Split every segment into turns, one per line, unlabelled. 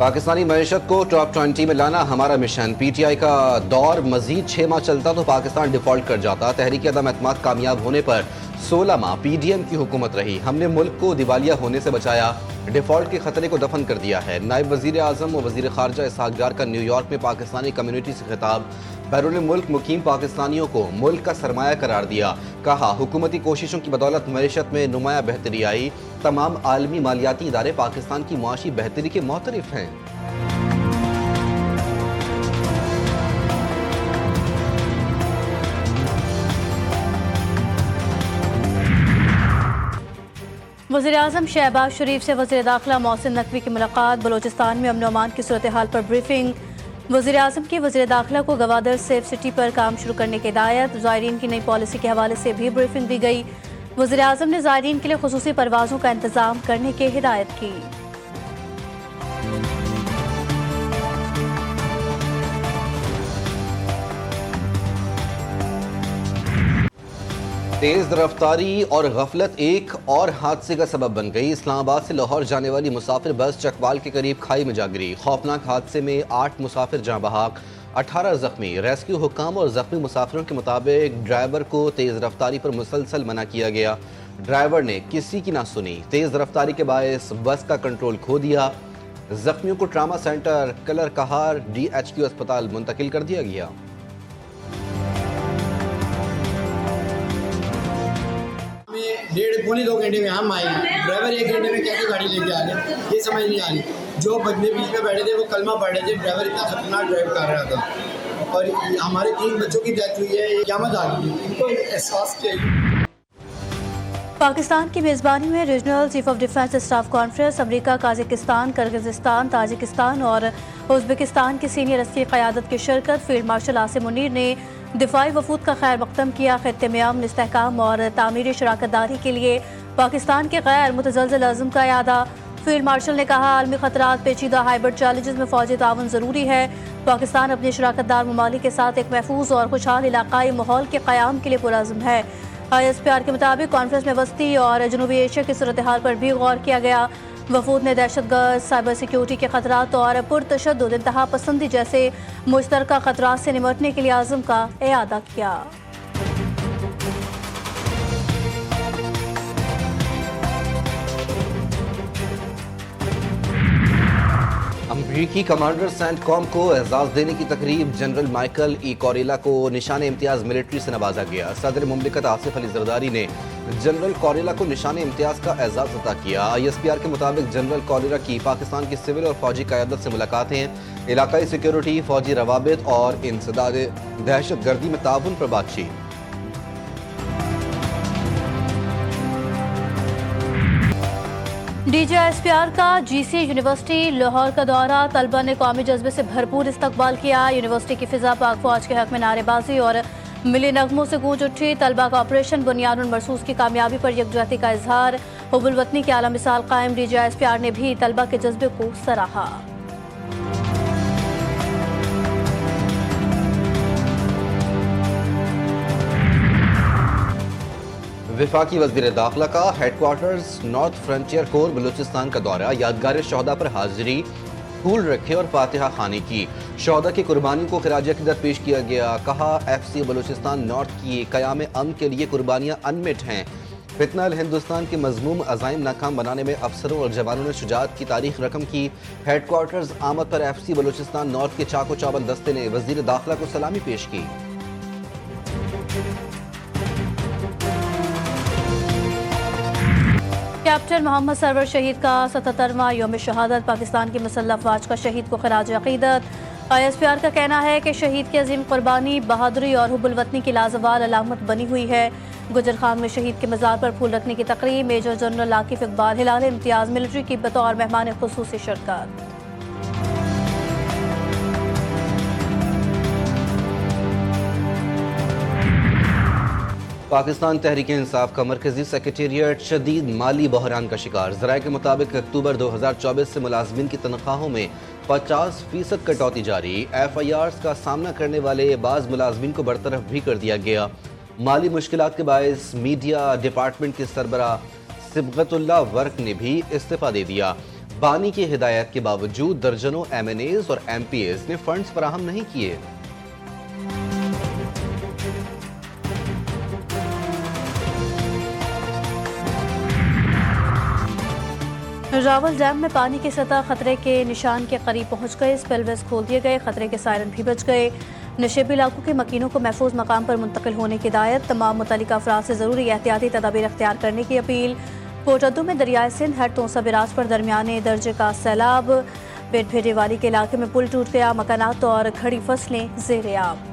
पाकिस्तानी मईशत को टॉप 20 में लाना हमारा मिशन। PTI का दौर मजीद 6 माह चलता तो पाकिस्तान डिफॉल्ट कर जाता। तहरीक अदम एतमाद कामयाब होने पर 16 माह PDM की हुकूमत रही। हमने मुल्क को दिवालिया होने से बचाया, डिफॉल्ट के खतरे को दफन कर दिया है। नायब वजीर आजम और वजीर खारजा इसहाक डार का न्यूयॉर्क में पाकिस्तानी कम्युनिटी से खिताब। बैरून मुल्क मुकीम पाकिस्तानियों को मुल्क का सरमाया करार दिया। कहा हुकूमती कोशिशों की बदौलत मईशत में नुमाया बेहतरी आई। तमाम आलमी मालियाती इदारे पाकिस्तान की मुआशी बेहतरी के मोतरफ हैं।
वज़ीर-ए-आज़म शहबाज शरीफ से वज़ीर दाखिला मोहसिन नकवी की मुलाकात। बलोचिस्तान में अमन अमान की सूरत हाल पर ब्रीफिंग। वज़ीर-ए-आज़म की वज़ीर दाखिला को गवादर सेफ सिटी पर काम शुरू करने की हिदायत। ज़ायरीन की नई पॉलिसी के हवाले से भी ब्रीफिंग दी गई। वज़ीर-ए-आज़म ने ज़ायरीन के लिए खुसूसी परवाज़ों का इंतज़ाम करने की हिदायत की।
तेज रफ्तारी और गफलत एक और हादसे का सबब बन गई। इस्लामाबाद से लाहौर जाने वाली मुसाफिर बस चकवाल के करीब खाई में जा गिरी। खौफनाक हादसे में 8 मुसाफिर जाँ बहक, 18 जख्मी। रेस्क्यू हुक्काम और जख्मी मुसाफिरों के मुताबिक ड्राइवर को तेज रफ्तारी पर मुसलसल मना किया गया। ड्राइवर ने किसी की ना सुनी। तेज रफ्तारी के बायस बस का कंट्रोल खो दिया। जख्मियों को ट्रामा सेंटर कलर कहार DHQ अस्पताल मुंतकिल कर दिया गया।
डेढ़ पौने 2 घंटे में हम आए, ड्राइवर 1 घंटे में कैसे गाड़ी लेके आ गया ये समझ नहीं आ रही। जो बंदे बीच में बैठे थे वो कलमा पढ़ रहे थे। ड्राइवर इतना खतरनाक ड्राइव कर रहा था और हमारे 3 बच्चों की डेथ हुई है। क़यामत आ गई, इनको एहसास चाहिए।
पाकिस्तान की मेज़बानी में regional chief of defence staff conference America, Kazakhstan, Kyrgyzstan, Tajikistan और उज़्बेकिस्तान की सीनियर अस्करी क़यादत की शिरकत। फील्ड मार्शल आसिम मुनीर ने दिफाई वफूद का खैर मकदम किया। खित्ते में अमन, इस्तेहकाम और तामीरी शराकतदारी के लिए पाकिस्तान के गैर मुतज़लज़ल अज़्म का यादा। फील्ड मार्शल ने कहा आलमी खतरात, पेचीदा हाइब्रिड चैलेंजेस में फौजी ताउन ज़रूरी है। पाकिस्तान अपने शराकतदार ममालिक के साथ एक महफूज और खुशहाल इलाकाई माहौल के क़याम के लिए पुरअज़्म है। ISPR के मुताबिक कॉन्फ्रेंस में वस्ती और जनूबी एशिया की सूरत हाल पर भी गौर किया गया। वफूद ने दहशतगर्द, साइबर सिक्योरिटी के खतरात और पुरतशद्दुद इंतहा पसंदी जैसे मुश्तरका खतरात से निपटने के लिए आज़म का इआदा किया।
अमरीकी कमांडर सेंटकॉम को एजाज देने की तकरीब। General Michael E. कोरेला को निशान इम्तियाज मिलिट्री से नवाजा गया। सदर मुमलिकत आसिफ अली जरदारी ने जनरल कोरेला को निशान इम्तियाज का एजाज अता किया। ISPR के मुताबिक जनरल कोरेला की पाकिस्तान की सिविल और फौजी क़यादत से मुलाकातें, इलाकाई सिक्योरिटी, फौजी रवाबित और इंसदाद दहशत गर्दी में ताउन पर बातचीत।
DGISPR का GC यूनिवर्सिटी लाहौर का दौरा। तलबा ने कौमी जज्बे से भरपूर इस्तकबाल किया। यूनिवर्सिटी की फिजा पाक फौज के हक में नारेबाजी और मिली नगमों से गूंज उठी। तलबा का ऑपरेशन बुनियादुल मरसूस की कामयाबी पर यकजहती का इजहार। हुब्बुल वतनी की आला मिसाल कायम। DGISPR ने भी तलबा के जज्बे को सराहा।
वफाकी वज़ीर दाखिला का headquarters north frontier core Balochistan का दौरा। यादगार शहदा पर हाजिरी, फूल रखे और फातिहा खानी की। शहदा की कुर्बानी को खिराज अकीदत पेश किया गया। कहा FC बलूचिस्तान नॉर्थ की क़याम अमन के लिए कुर्बानियाँ अनमिट हैं। फितनल हिंदुस्तान के मजमूम अज़ाइम नाकाम बनाने में अफसरों और जवानों ने शुजाअत की तारीख रकम की। हेडक्वार्टर्स आमद पर FC बलूचिस्तान नॉर्थ के चाको चावल दस्ते ने वज़ीर दाखिला को सलामी पेश की।
कैप्टन मोहम्मद सरवर शहीद का 77वां यौम शहादत। पाकिस्तान की मुसल्लह अफवाज का शहीद को खिराज अकीदत। ISPR का कहना है कि शहीद की अजीम कुर्बानी, बहादुरी और हुब्बुल वतनी की लाजवाल अलामत बनी हुई है। गुजर खान में शहीद के मज़ार पर फूल रखने की तकरीब। मेजर जनरल आकिफ इकबाल हिलाल इम्तियाज मिलिट्री की बतौर मेहमान खुसूसी शिरकत।
पाकिस्तान तहरीक इंसाफ का मरकजी सेक्रेटेरिएट शदीद माली बहरान का शिकार। ज़राए के मुताबिक अक्टूबर 2024 से मुलाजमीन की तनख्वाहों में 50% कटौती जारी। FIRs का सामना करने वाले बाज़ मुलाजमीन को बरतरफ भी कर दिया गया। माली मुश्किलात के बायस मीडिया डिपार्टमेंट के सरबरा सिबगतुल्लाह वर्क ने भी इस्तीफा दे दिया। बानी की हिदायत के बावजूद दर्जनों MNAs और MPAs ने फंड्स फराहम नहीं किए।
रावल डैम में पानी की सतह खतरे के निशान के करीब पहुंच गए। स्पिलवेज खोल दिए गए, खतरे के सायरन भी बच गए। नशेबी इलाकों के मकीनों को महफूज मकाम पर मुंतकिल होने की हिदायत। तमाम मुतल्लिका अफराद से ज़रूरी एहतियाती तदाबीर अख्तियार करने की अपील। कोटद्दू में दरियाए सिंध हेड तोसा बिराज पर दरमियाने दर्जे का सैलाब। पेट भेजे वाली के इलाके में पुल टूट गया, मकानात और खड़ी फसलें ज़ेरे आब।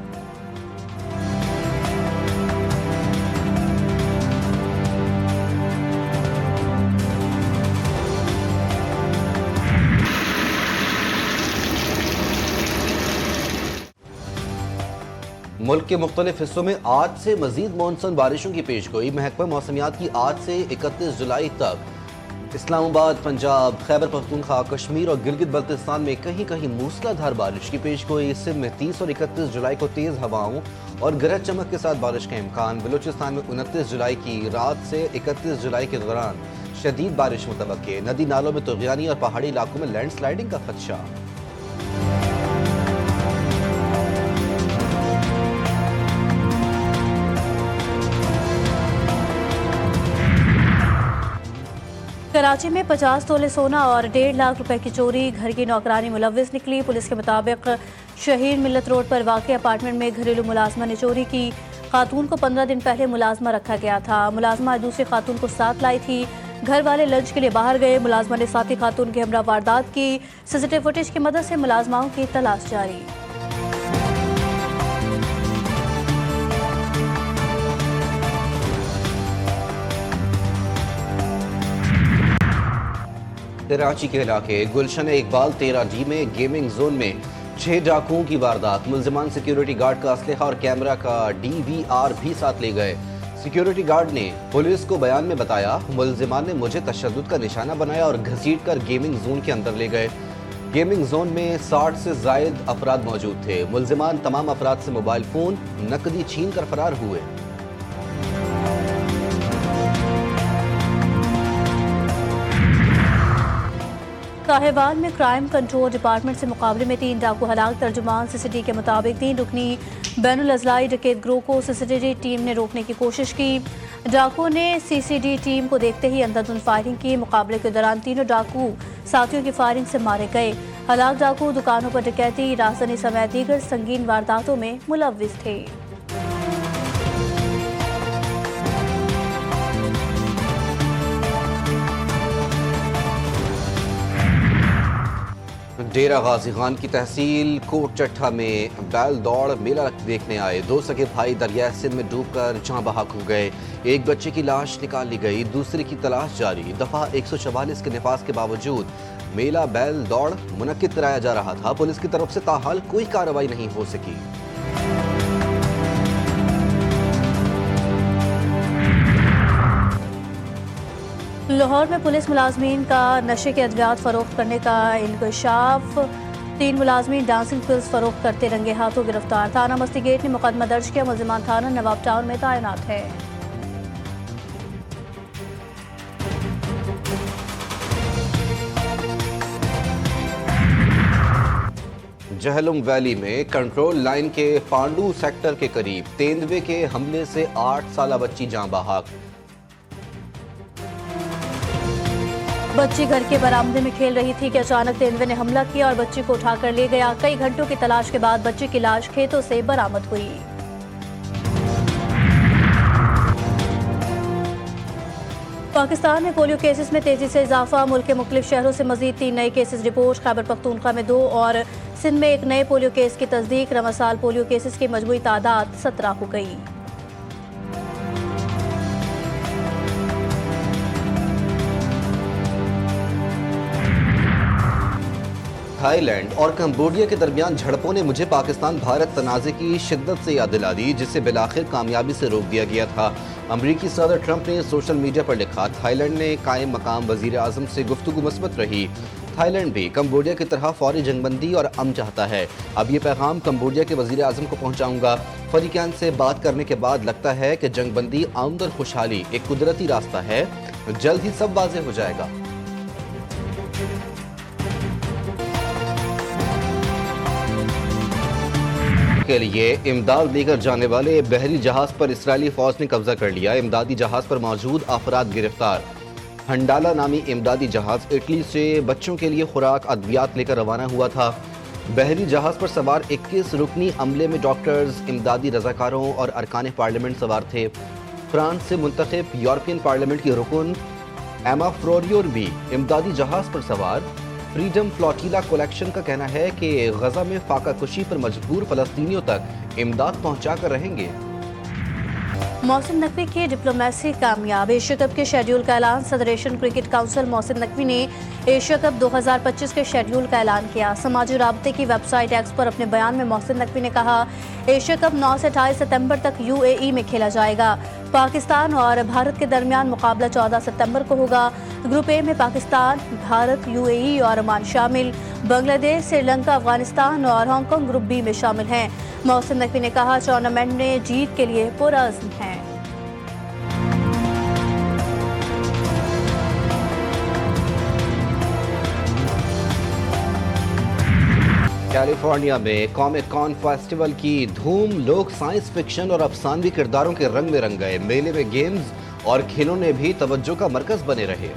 मुल्क के मुख्तलिफ हिस्सों में आज से मजीद मानसून बारिशों की पेशगोई। महकमा मौसमियात की आज से 31 जुलाई तक इस्लामाबाद, पंजाब, खैबर पख्तूनख्वा, कश्मीर और गिलगित बल्तिस्तान में कहीं कहीं मूसलाधार बारिश की पेशगोई। सिंध में 30 और 31 जुलाई को तेज़ हवाओं और गरज चमक के साथ बारिश का इम्कान। बलूचिस्तान में 29 जुलाई की रात से 31 जुलाई के दौरान शदीद बारिश मुतवक्के। नदी नालों में तुग़यानी और पहाड़ी इलाकों में लैंडस्लाइडिंग का खदशा।
कराची में 50 तोले सोना और 1.5 लाख रुपए की चोरी। घर की नौकरानी मुलव्विस निकली। पुलिस के मुताबिक शहीद मिल्लत रोड पर वाक़ अपार्टमेंट में घरेलू मुलाजमा ने चोरी की। खातून को 15 दिन पहले मुलाजमा रखा गया था। मुलाजमा दूसरी खातून को साथ लाई थी। घर वाले लंच के लिए बाहर गए। मुलाजमा ने साथी खातून के हमरा वारदात की। CCTV फुटेज की मदद से मुलाजमाओं की तलाश जारी।
कराची के इलाके गुलशन इकबाल 13D में गेमिंग जोन में 6 डाकुओं की वारदात। मुल्जिमान सिक्योरिटी गार्ड का असलहा और कैमरा का DVR भी साथ ले गए। सिक्योरिटी गार्ड ने पुलिस को बयान में बताया, मुल्जिमान ने मुझे तशद्दुद का निशाना बनाया और घसीट कर गेमिंग जोन के अंदर ले गए। गेमिंग जोन में 60 से जायद अफराद मौजूद थे। मुल्जिमान तमाम अफराद से मोबाइल फोन, नकदी छीन कर फरार हुए।
साहिवाल में क्राइम कंट्रोल डिपार्टमेंट से मुकाबले में 3 डाकू हलाक। तर्जुमान CCTV के मुताबिक 3 रुकनी बैनुल अजलाई डकैत ग्रोह को CCTV टीम ने रोकने की कोशिश की। डाकुओं ने CCTV टीम को देखते ही अंधाधुंध फायरिंग की। मुकाबले के दौरान तीनों डाकू साथियों की फायरिंग से मारे गए। हलाक डाकू दुकानों पर डकैती, राजधानी समेत दीगर संगीन वारदातों में मुलव्विस थे।
डेरा गाजी खान की तहसील कोट चट्ठा में बैल दौड़ मेला देखने आए 2 सगे भाई दरिया सिंध में डूबकर जहां बहक हो गए। एक बच्चे की लाश निकाल ली गई, दूसरे की तलाश जारी। दफा 144 के नफाज के बावजूद मेला बैल दौड़ मुनक्किद कराया जा रहा था। पुलिस की तरफ से ताहाल कोई कार्रवाई नहीं हो सकी।
लाहौर में पुलिस मुलाजमीन का नशे के अद्वियात फरोख्त करने का इंकशाफ। 3 मुलाजमीन डांसिंग पिल्स फरोख्त करते रंगे हाथों गिरफ्तार। थाना मस्ती गेट ने मुकदमा दर्ज किया। मुल्जिमान थाना नवाब टाउन में तैनात है।
जहलुम वैली में कंट्रोल लाइन के पांडू सेक्टर के करीब तेंदुए के हमले से 8 साला बच्ची जान बहक।
बच्ची घर के बरामदे में खेल रही थी कि अचानक तेंदुए ने हमला किया और बच्ची को उठाकर ले गया। कई घंटों की तलाश के बाद बच्ची की लाश खेतों से बरामद हुई। पाकिस्तान में पोलियो केसेस में तेजी से इजाफा। मुल्क के मुख्तलिफ शहरों से मजीद 3 नए केसेस रिपोर्ट। खैबर पख्तूनख्वा में 2 और सिंध में 1 नए पोलियो केस की तस्दीक। रवा साल पोलियो केसेस की मजमूई तादाद 17 हो गई।
थाईलैंड और कंबोडिया के दरमियान झड़पों ने मुझे पाकिस्तान भारत तनाज़े की शिद्दत से याद दिला दी, जिसे बिलाखिर कामयाबी से रोक दिया गया था। अमरीकी सदर ट्रंप ने सोशल मीडिया पर लिखा, थाईलैंड ने कायम मकाम वजीर आजम से गुफ्तगू मस्बत रही। थाईलैंड भी कंबोडिया की तरह फौरी जंगबंदी और अमन चाहता है। अब ये पैगाम कंबोडिया के वजीर आजम को पहुँचाऊँगा। फरीकान से बात करने के बाद लगता है कि जंगबंदी आमद और खुशहाली एक कुदरती रास्ता है। जल्द ही सब वाज़ेह हो जाएगा। के लिए इमदाद लेकर जाने वाले बहरी जहाज पर इस्राएली फौज ने कब्जा कर लिया। इमदादी जहाज पर मौजूद अफराद गिरफ्तार। हंडाला नामी इमदादी जहाज इटली से बच्चों के लिए खुराक अद्वियात लेकर रवाना हुआ था। बहरी जहाज पर सवार 21 रुकनी अमले में डॉक्टर्स, इमदादी रजाकारों और अरकान पार्लियामेंट सवार थे। फ्रांस से मुंतखब यूरोपियन पार्लियामेंट की रुकन एमा फ्लोरियोर भी इमदादी जहाज पर सवार। फ्रीडम फ्लोटिला कलेक्शन का कहना है कि गजा में फाका कुशी पर मजबूर फलस्तीनियों तक इमदाद पहुंचा कर रहेंगे।
मोहसिन नकवी की डिप्लोमेसी कामयाब। एशिया कप के शेड्यूल का ऐलान। सदर Asian cricket council Mohsin Naqvi ने एशिया कप 2025 के शेड्यूल का ऐलान किया। समाजी राब्ते की वेबसाइट एक्स पर अपने बयान में मोहसिन नकवी ने कहा, एशिया कप 9 से 28 सितंबर तक UAE में खेला जाएगा। पाकिस्तान और भारत के दरमियान मुकाबला 14 सितंबर को होगा। ग्रुप ए में पाकिस्तान, भारत, UAE और ओमान शामिल। बांग्लादेश, श्रीलंका, अफगानिस्तान और हांगकांग ग्रुप बी में शामिल हैं। मोहसिन नकवी ने कहा, टूर्नामेंट में जीत के लिए पुरअज़्म हैं।
कैलिफोर्निया में कॉमिक कॉन फेस्टिवल की धूम। लोग साइंस फिक्शन और अफसानवी किरदारों के रंग में रंग गए। मेले में गेम्स और खिलौने भी तवज्जो का मरकज बने रहे।